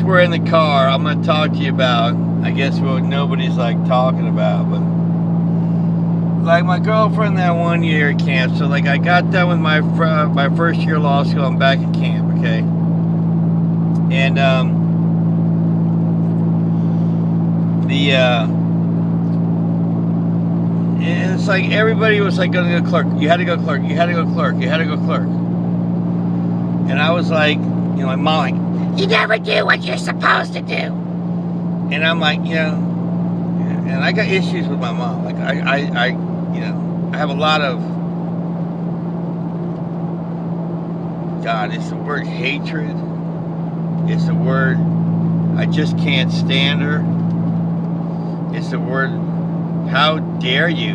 we're in the car, I'm going to talk to you about, I guess, what nobody's like talking about, but like my girlfriend that 1 year at camp. So like I got done with my first year of law school. I'm back at camp, okay? And and it's like everybody was like going to go clerk. You had to go clerk. You had to go clerk. You had to go clerk. And I was like, you know, my mom like, you never do what you're supposed to do. And I'm like, you know, and I got issues with my mom. Like I you know, I have a lot of, God, it's the word hatred. It's the word, I just can't stand her. It's the word, how dare you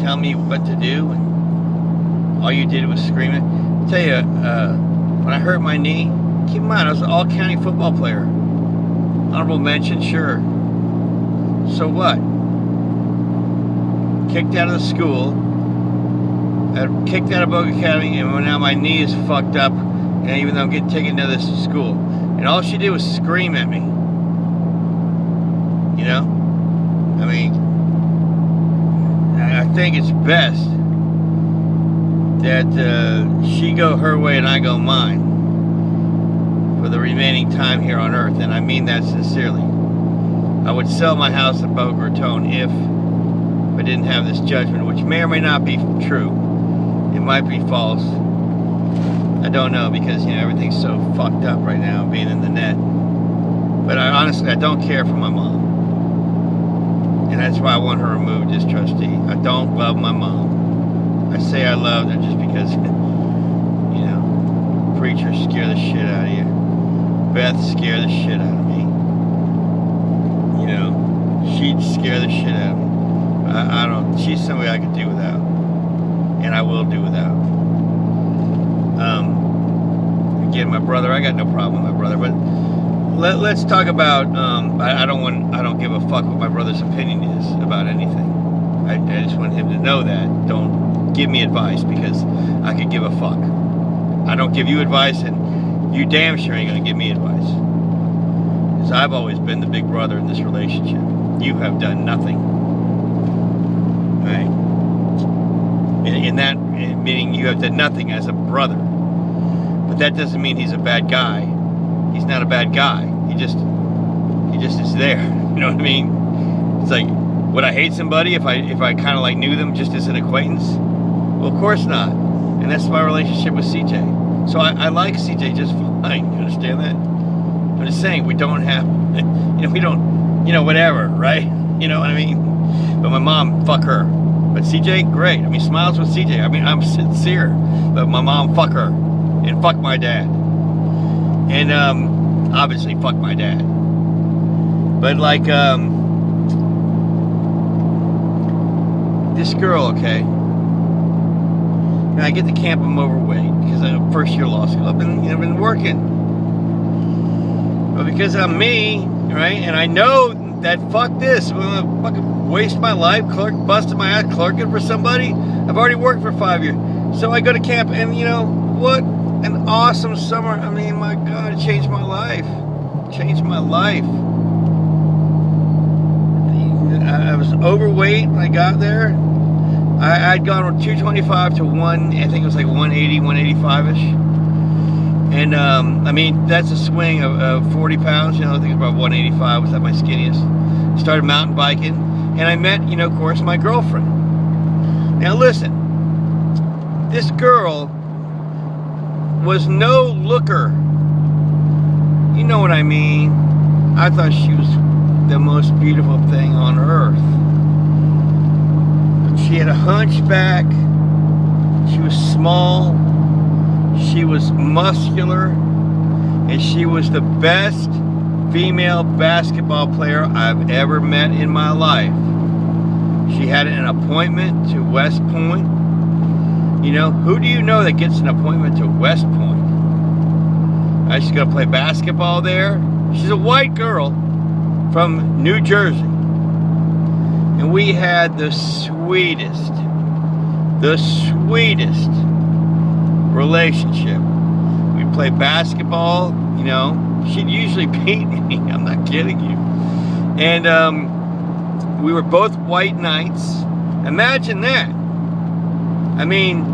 tell me what to do? And all you did was scream it. I'll tell you, when I hurt my knee, keep in mind, I was an all-county football player. Honorable mention, sure. So what? Kicked out of the school, kicked out of Bogue Academy, and now my knee is fucked up, and even though I'm getting taken to this school. And all she did was scream at me. You know? I mean, I think it's best that she go her way and I go mine for the remaining time here on earth, and I mean that sincerely. I would sell my house at Boca Raton if I didn't have this judgment, which may or may not be true. It might be false. I don't know, because you know everything's so fucked up right now, being in the net. But honestly, I don't care for my mom, and that's why I want her removed as trustee. I don't love my mom. I say I love her just because, you know, preachers scare the shit out of you. Beth scared the shit out of me. You know, she'd scare the shit out of me. I don't, she's somebody I could do without. And I will do without. Again, my brother, I got no problem with my brother, but let's talk about, I don't give a fuck what my brother's opinion is about anything. I just want him to know that. Don't give me advice, because I could give a fuck. I don't give you advice, and you damn sure ain't gonna give me advice. Because I've always been the big brother in this relationship. You have done nothing. Right? In that, meaning you have done nothing as a brother. But that doesn't mean he's a bad guy. He's not a bad guy. He just is there. You know what I mean? It's like, would I hate somebody if I kind of like knew them just as an acquaintance? Well, of course not. And that's my relationship with CJ. So I like CJ just fine. You understand that? I'm just saying, we don't have, you know, we don't, you know, whatever, right? You know what I mean? But my mom, fuck her. But CJ, great. I mean, smiles with CJ. I mean, I'm sincere. But my mom, fuck her. And fuck my dad. And obviously, fuck my dad. But like, this girl, okay? And I get to camp, I'm overweight because I'm first year law school. I've been working. But because I'm me, right? And I know that fuck this. I'm gonna fucking waste my life busting my ass clerking for somebody. I've already worked for 5 years. So I go to camp, and you know what? An awesome summer. I mean, my God, it changed my life. Changed my life. I was overweight when I got there. I'd gone from 225 to I think it was like 180, 185-ish. And, I mean, that's a swing of 40 pounds. You know, I think about 185 was at my skinniest. Started mountain biking. And I met, you know, of course, my girlfriend. Now, listen. This girl was no looker. You know what I mean? I thought she was the most beautiful thing on earth. But she had a hunchback. She was small. She was muscular. And she was the best female basketball player I've ever met in my life. She had an appointment to West Point. You know, who do you know that gets an appointment to West Point? She's going to play basketball there. She's a white girl from New Jersey. And we had the sweetest relationship. We played basketball, you know, she'd usually beat me. I'm not kidding you. And we were both white knights. Imagine that. I mean,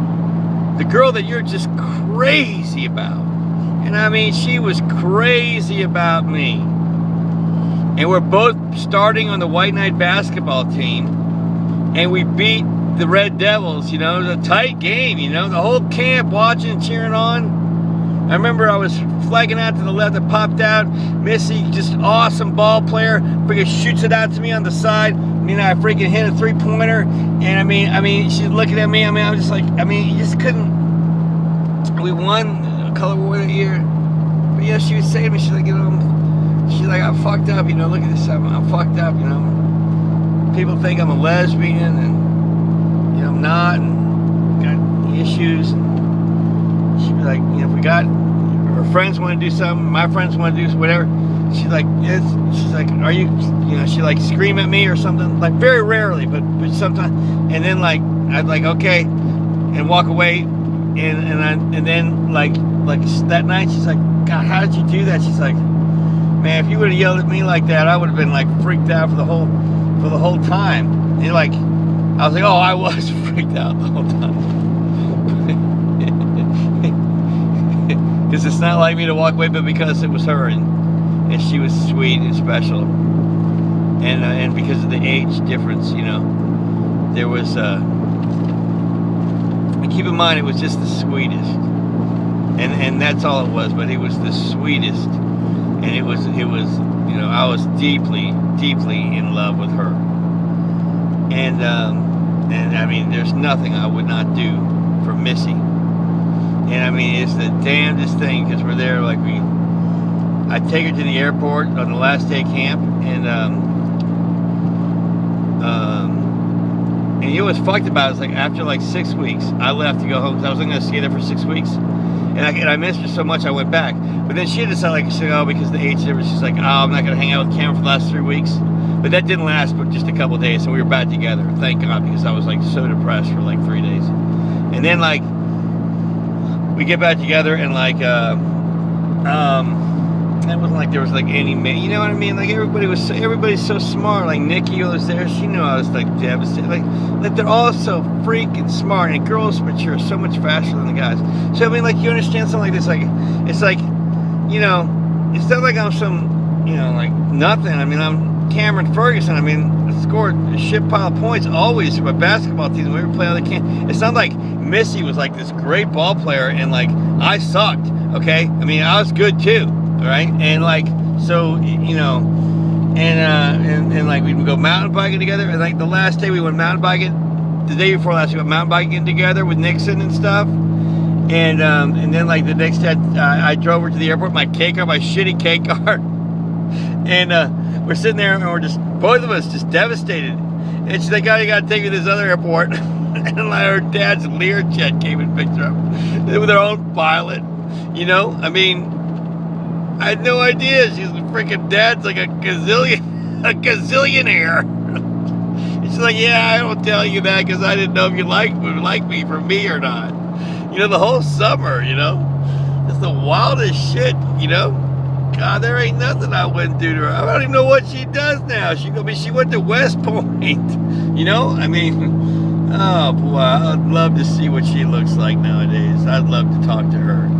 the girl that you're just crazy about. And I mean, she was crazy about me. And we're both starting on the White Knight basketball team. And we beat the Red Devils, you know, it was a tight game, you know, the whole camp watching and cheering on. I remember I was flagging out to the left, it popped out. Missy, just awesome ball player, freaking shoots it out to me on the side. I mean, I freaking hit a three-pointer, and I mean, she's looking at me. I mean, I was just like, I mean, you just couldn't. We won Color War that year, but yeah, she was saying to me, she's like, you know, she's like, I'm fucked up, you know. Look at this, I'm fucked up, you know. People think I'm a lesbian, and you know, I'm not, and got issues. And she'd be like, you know, if we got her friends want to do something, my friends want to do whatever. She's like, she's like, are you, you know, she like scream at me or something, like very rarely, but sometimes. And then like I'd like okay, and walk away, and then like that night she's like, God, how did you do that? She's like, man, if you would have yelled at me like that, I would have been like freaked out for the whole time. And like, I was like, oh, I was freaked out the whole time. Because it's not like me to walk away, but because it was her, and she was sweet and special, and because of the age difference, you know, there was. And keep in mind, it was just the sweetest, and that's all it was. But it was the sweetest, and it was you know, I was deeply in love with her, and I mean, there's nothing I would not do for Missy. And I mean, it's the damnedest thing, because we're there, like I take her to the airport on the last day of camp, and you know what's fucked about it is, like, after like 6 weeks, I left to go home, because I was only going to stay there for 6 weeks, and I missed her so much I went back. But then she decided, like, she said, oh, because of the age difference, she's like, oh, I'm not going to hang out with Cameron for the last 3 weeks. But that didn't last but just a couple of days, so we were back together, thank God, because I was like so depressed for like 3 days. And then like we get back together, and like it wasn't like there was like any, you know what I mean? Like everybody's so smart. Like Nikki was there, she knew I was like devastated. Like they're all so freaking smart, and girls mature so much faster than the guys. So I mean, like, you understand something like this? Like it's like, you know, it's not like I'm some, you know, like nothing. I mean, I'm Cameron Ferguson. I mean, I scored a shit pile of points always for my basketball team when we would play other camp. It's not like Missy was like this great ball player and like I sucked. Okay, I mean, I was good too. All right, and like, so, you know, and like we'd go mountain biking together. And like the last day we went mountain biking, the day before last we went mountain biking together with Nixon and stuff. And then like the next day I drove her to the airport, my K car, my shitty K car. And we're sitting there, and we're just, both of us just devastated. And she's like, oh, you gotta take me to this other airport. And like her dad's Learjet came and picked her up with her own pilot. You know, I mean, I had no idea. She's freaking dad's like a gazillionaire. And she's like, yeah, I don't tell you that because I didn't know if you would like me for me or not. You know, the whole summer, you know, it's the wildest shit, you know. God, there ain't nothing I wouldn't do to her. I don't even know what she does now. She went to West Point, you know. I mean, oh boy, I'd love to see what she looks like nowadays. I'd love to talk to her.